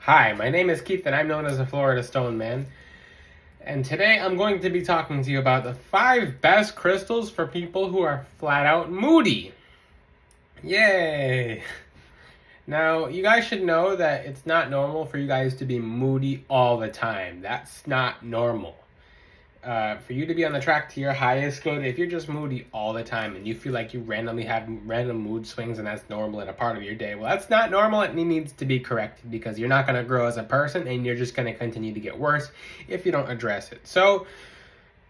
Hi, my name is Keith and I'm known as the Florida Stone Man. And today I'm going to be talking to you about the 5 best crystals for people who are flat out moody. Yay! Now, you guys should know that it's not normal for you guys to be moody all the time. That's not normal. For you to be on the track to your highest good, if you're just moody all the time and you feel like you randomly have random mood swings and that's normal in a part of your day, well, that's not normal and it needs to be corrected because you're not going to grow as a person and you're just going to continue to get worse if you don't address it. So,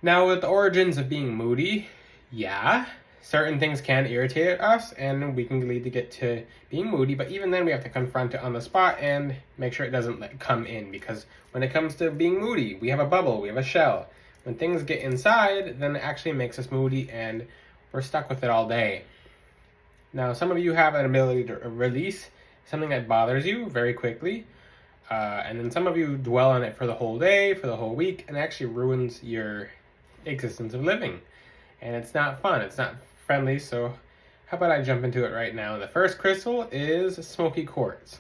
now with the origins of being moody, yeah, certain things can irritate us and we can lead to get to being moody, but even then we have to confront it on the spot and make sure it doesn't come in, because when it comes to being moody, we have a bubble, we have a shell. When things get inside, then it actually makes us moody and we're stuck with it all day. Now, some of you have an ability to release something that bothers you very quickly, and then some of you dwell on it for the whole day, for the whole week, and it actually ruins your existence of living. And it's not fun, it's not friendly, so how about I jump into it right now. The first crystal is smoky quartz.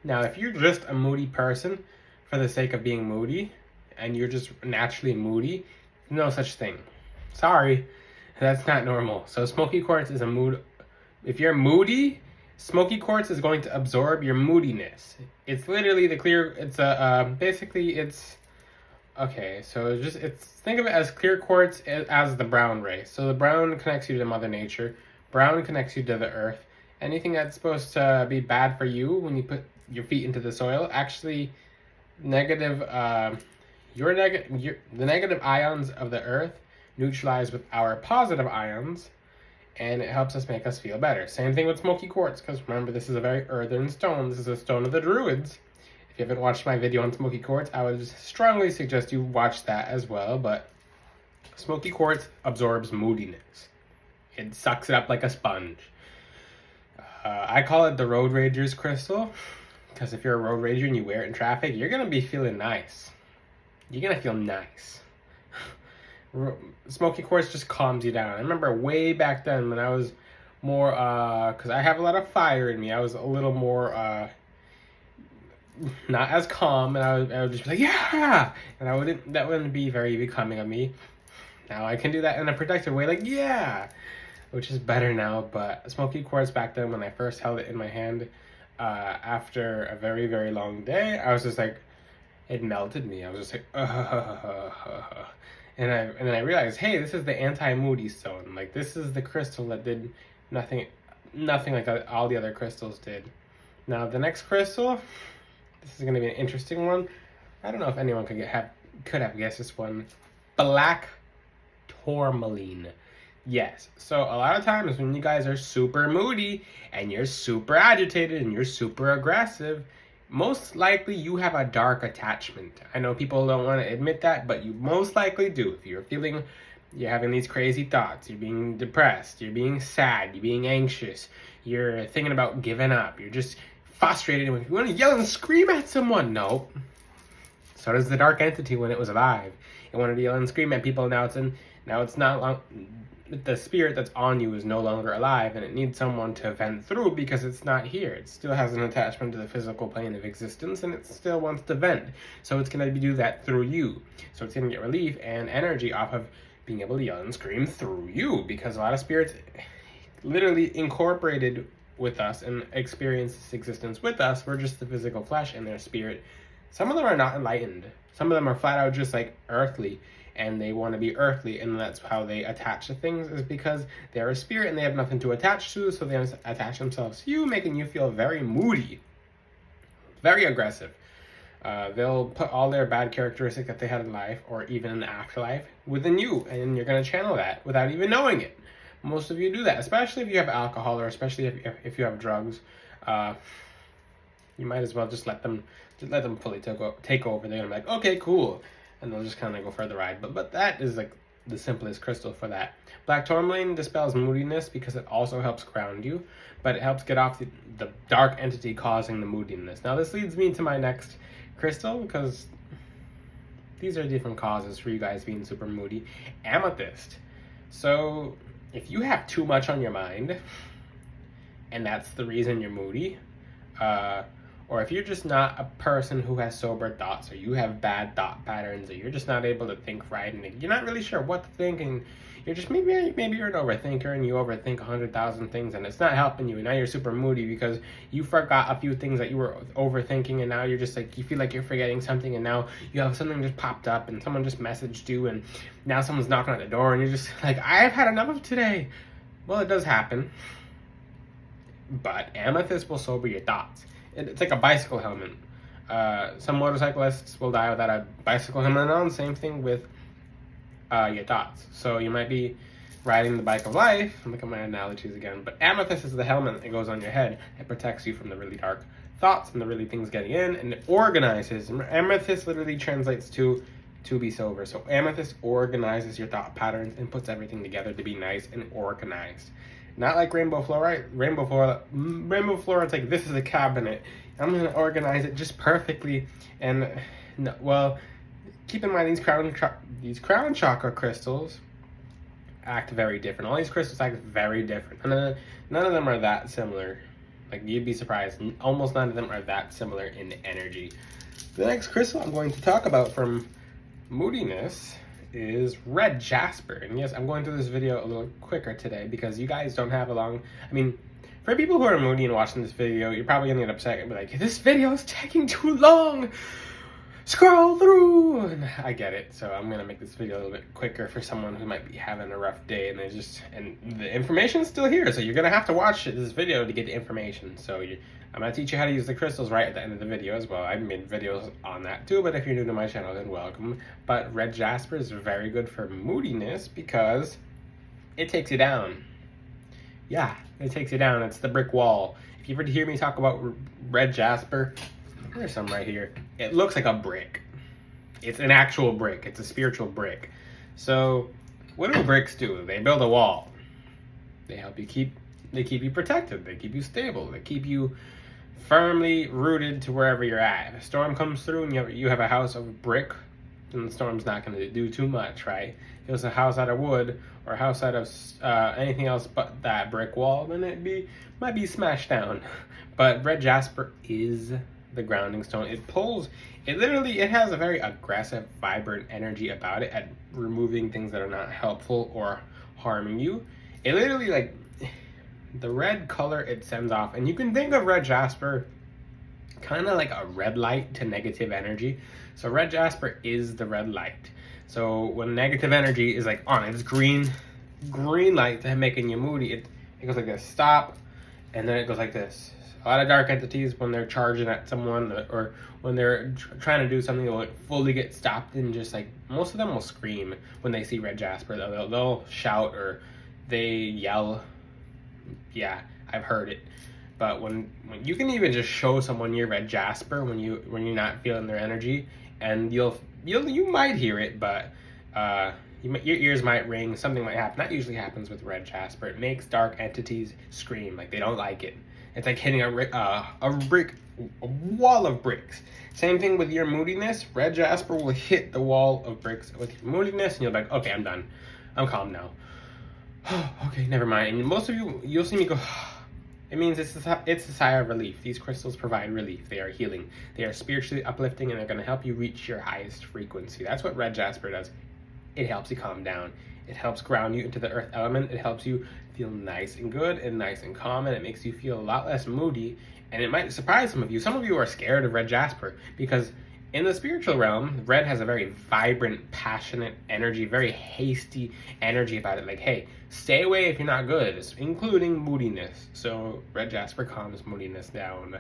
Now, if you're just a moody person for the sake of being moody, and you're just naturally moody, no such thing. Sorry, that's not normal. So smoky quartz is a mood. If you're moody, smoky quartz is going to absorb your moodiness. It's literally the clear. It's basically it's okay. So it's think of it as clear quartz as the brown ray. So the brown connects you to Mother Nature. Brown connects you to the earth. Anything that's supposed to be bad for you when you put your feet into the soil, actually negative. The negative ions of the earth neutralize with our positive ions, and it helps us make us feel better. Same thing with smoky quartz, because remember, this is a very earthen stone. This is a stone of the Druids. If you haven't watched my video on smoky quartz, I would strongly suggest you watch that as well. But smoky quartz absorbs moodiness. It sucks it up like a sponge. I call it the road rager's crystal, because if you're a road rager and you wear it in traffic, you're going to be feeling nice. You're going to feel nice. Smoky quartz just calms you down. I remember way back then when I was more, because I have a lot of fire in me, I was a little more, not as calm, and I would just be like, yeah! And that wouldn't be very becoming of me. Now I can do that in a protective way, like, yeah! Which is better now, but smoky quartz back then when I first held it in my hand, after a very, very long day, I was just like, it melted me. I was just like, and then I realized, hey, this is the anti-moody stone. Like, this is the crystal that did nothing like all the other crystals did. Now, the next crystal, this is going to be an interesting one. I don't know if anyone could have guessed this one. Black tourmaline. Yes. So a lot of times when you guys are super moody and you're super agitated and you're super aggressive, most likely you have a dark attachment. I know people don't want to admit that, but you most likely do. If you're having these crazy thoughts, you're being depressed, you're being sad, you're being anxious, you're thinking about giving up, you're just frustrated, you want to yell and scream at someone. No. So does the dark entity when it was alive. It wanted to yell and scream at people. Now it's not long. The spirit that's on you is no longer alive, and it needs someone to vent through because it's not here. It still has an attachment to the physical plane of existence, and it still wants to vent. So it's going to do that through you. So it's going to get relief and energy off of being able to yell and scream through you, because a lot of spirits literally incorporated with us and experience this existence with us. We're just the physical flesh, and their spirit. Some of them are not enlightened. Some of them are flat out just like earthly, and they want to be earthly, and that's how they attach to things, is because they're a spirit and they have nothing to attach to, so they attach themselves to you, making you feel very moody, very aggressive. They'll put all their bad characteristics that they had in life, or even in the afterlife, within you, and you're going to channel that without even knowing it. Most of you do that, especially if you have alcohol, or especially if you have drugs. You might as well just let them fully take over. They're gonna be like, okay, cool, and they'll just kind of go for the ride. But that is like the simplest crystal for that. Black tourmaline dispels moodiness because it also helps ground you, but it helps get off the dark entity causing the moodiness. Now this leads me to my next crystal, because these are different causes for you guys being super moody. Amethyst. So if you have too much on your mind, and that's the reason you're moody, or if you're just not a person who has sober thoughts, or you have bad thought patterns, or you're just not able to think right, and you're not really sure what to think, and you're just maybe you're an overthinker and you overthink 100,000 things and it's not helping you, and now you're super moody because you forgot a few things that you were overthinking, and now you're just like, you feel like you're forgetting something, and now you have something just popped up and someone just messaged you, and now someone's knocking at the door and you're just like, I've had enough of today. Well, it does happen, but amethyst will sober your thoughts. It's like a bicycle helmet. Some motorcyclists will die without a bicycle helmet on. Same thing with your thoughts. So you might be riding the bike of life. Look at my analogies again. But amethyst is the helmet that goes on your head. It protects you from the really dark thoughts and the really things getting in, and it organizes. Amethyst literally translates to be sober. So amethyst organizes your thought patterns and puts everything together to be nice and organized. Not like rainbow fluorite. Rainbow fluorite's like, this is a cabinet. I'm going to organize it just perfectly. And, no, well, keep in mind these crown chakra crystals act very different. All these crystals act very different. None of them are that similar. Like, you'd be surprised. Almost none of them are that similar in energy. The next crystal I'm going to talk about from Moodiness is red jasper. And yes, I'm going through this video a little quicker today because you guys don't have a long, I mean, for people who are moody and watching this video, you're probably gonna get upset and be like, this video is taking too long, scroll through. And I get it, so I'm gonna make this video a little bit quicker for someone who might be having a rough day, and and the information's still here, so you're gonna have to watch this video to get the information. So I'm gonna teach you how to use the crystals right at the end of the video as well. I've made videos on that too, but if you're new to my channel, then welcome. But red jasper is very good for moodiness because it takes you down. Yeah, it takes you down. It's the brick wall. If you ever hear me talk about red jasper, there's some right here. It looks like a brick. It's an actual brick. It's a spiritual brick. So what do bricks do? They build a wall. They help you keep you protected. They keep you stable. They keep you firmly rooted to wherever you're at. If a storm comes through and you have a house of brick, then the storm's not going to do too much, right? If it was a house out of wood or a house out of anything else but that brick wall, then might be smashed down. But red jasper is the grounding stone. It has a very aggressive, vibrant energy about it at removing things that are not helpful or harming you. It literally, like, the red color it sends off, and you can think of red jasper kind of like a red light to negative energy. So red jasper is the red light. So when negative energy is like on, it's green light to making you moody. It goes like this, stop, and then it goes like this. A lot of dark entities, when they're charging at someone or when they're trying to do something, they'll fully get stopped, and just like, most of them will scream when they see red jasper. They'll shout or they yell. Yeah, I've heard it. But when you can even just show someone your red jasper when you're not feeling their energy, and you might hear it, but your ears might ring, something might happen. That usually happens with red jasper. It makes dark entities scream, like they don't like it. It's like hitting a wall of bricks. Same thing with your moodiness. Red jasper will hit the wall of bricks with your moodiness, and you'll be like, okay, I'm done. I'm calm now. Okay, never mind. And most of you'll see me go, it means it's a sigh of relief. These crystals provide relief. They are healing. They are spiritually uplifting, and they're going to help you reach your highest frequency. That's what red jasper does. It helps you calm down. It helps ground you into the earth element. It helps you feel nice and good and nice and calm, and it makes you feel a lot less moody. And it might surprise some of you. Some of you are scared of red jasper because in the spiritual realm, red has a very vibrant, passionate energy, very hasty energy about it. Like, hey, stay away if you're not good, including moodiness. So red jasper calms moodiness down.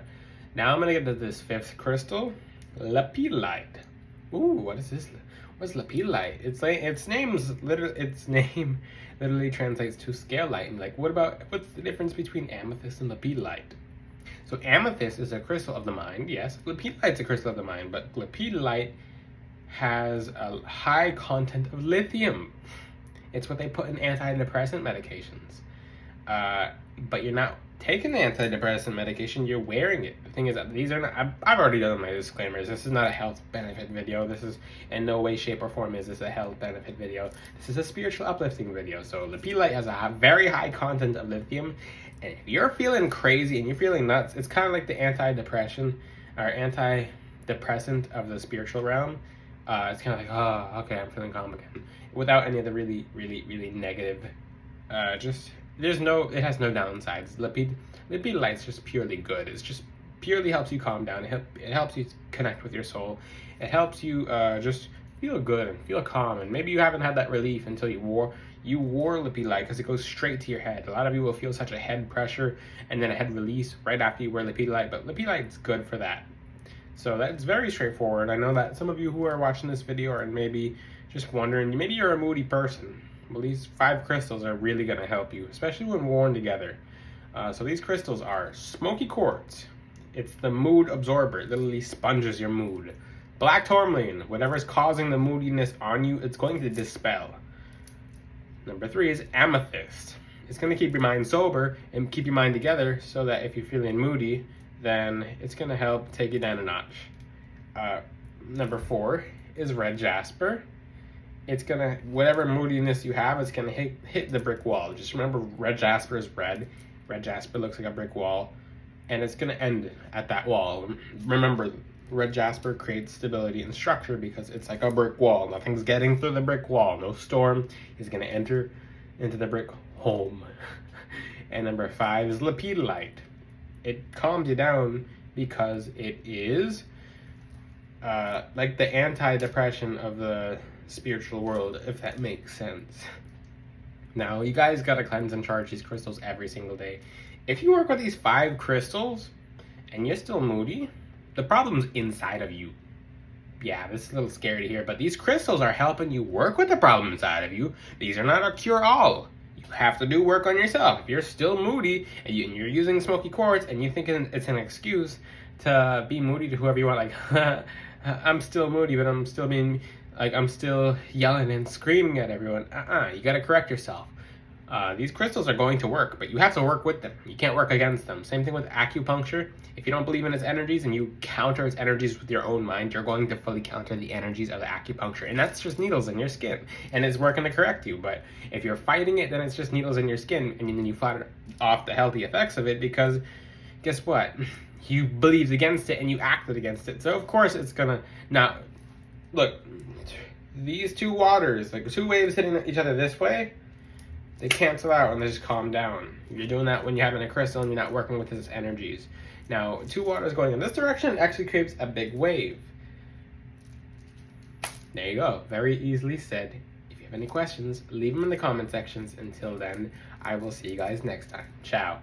Now I'm going to get to this fifth crystal, lepidolite. Ooh, what is this? What's lepidolite? Its name literally translates to scale light. And like, what's the difference between amethyst and lepidolite? So amethyst is a crystal of the mind, yes. Lepidolite's a crystal of the mind, but lepidolite has a high content of lithium. It's what they put in antidepressant medications. But you're not taking the antidepressant medication, you're wearing it. The thing is that these are not, I've already done my disclaimers. This is not a health benefit video. This is in no way, shape, or form is this a health benefit video. This is a spiritual uplifting video. So lepidolite has a very high content of lithium. And if you're feeling crazy and you're feeling nuts, it's kind of like the antidepressant our antidepressant of the spiritual realm. It's kind of like, oh, okay, I'm feeling calm again, without any of the really negative. Just it has no downsides. Lipid light's just purely good. It's just purely helps you calm down. It helps you connect with your soul. It helps you just feel good and feel calm. And maybe you haven't had that relief until you wore Lippy Light, because it goes straight to your head. A lot of you will feel such a head pressure and then a head release right after you wear Lippy Light, but Lippy Light's good for that. So that's very straightforward. I know that some of you who are watching this video are maybe just wondering, maybe you're a moody person. Well, these 5 crystals are really going to help you, especially when worn together. So these crystals are smoky quartz. It's the mood absorber. It literally sponges your mood. Black tourmaline. Whatever's causing the moodiness on you, it's going to dispel. Number 3 is amethyst. It's going to keep your mind sober and keep your mind together, so that if you're feeling moody, then it's going to help take you down a notch. Number 4 is red jasper. It's going to, whatever moodiness you have, it's going to hit the brick wall. Just remember, red jasper is red. Red jasper looks like a brick wall, and it's going to end at that wall. Remember, red jasper creates stability and structure because it's like a brick wall. Nothing's getting through the brick wall. No storm is going to enter into the brick home. And number 5 is lepidolite. It calms you down because it is like the anti-depression of the spiritual world, if that makes sense. Now, you guys gotta cleanse and charge these crystals every single day. If you work with these 5 crystals and you're still moody, the problem's inside of you. Yeah, this is a little scary to hear, but these crystals are helping you work with the problem inside of you. These are not a cure-all. You have to do work on yourself. If you're still moody and you're using smoky quartz and you think it's an excuse to be moody to whoever you want, like, I'm still moody, but I'm still being, like, I'm still yelling and screaming at everyone. You gotta correct yourself. These crystals are going to work, but you have to work with them. You can't work against them. Same thing with acupuncture. If you don't believe in its energies and you counter its energies with your own mind, you're going to fully counter the energies of the acupuncture. And that's just needles in your skin. And it's working to correct you. But if you're fighting it, then it's just needles in your skin. And then you fight off the healthy effects of it, because guess what? You believed against it and you acted against it. So of course it's gonna, now, look, these 2 waters, like 2 waves hitting each other this way, they cancel out and they just calm down. You're doing that when you're having a crystal and you're not working with its energies. Now, 2 waters going in this direction actually creates a big wave. There you go. Very easily said. If you have any questions, leave them in the comment sections. Until then, I will see you guys next time. Ciao.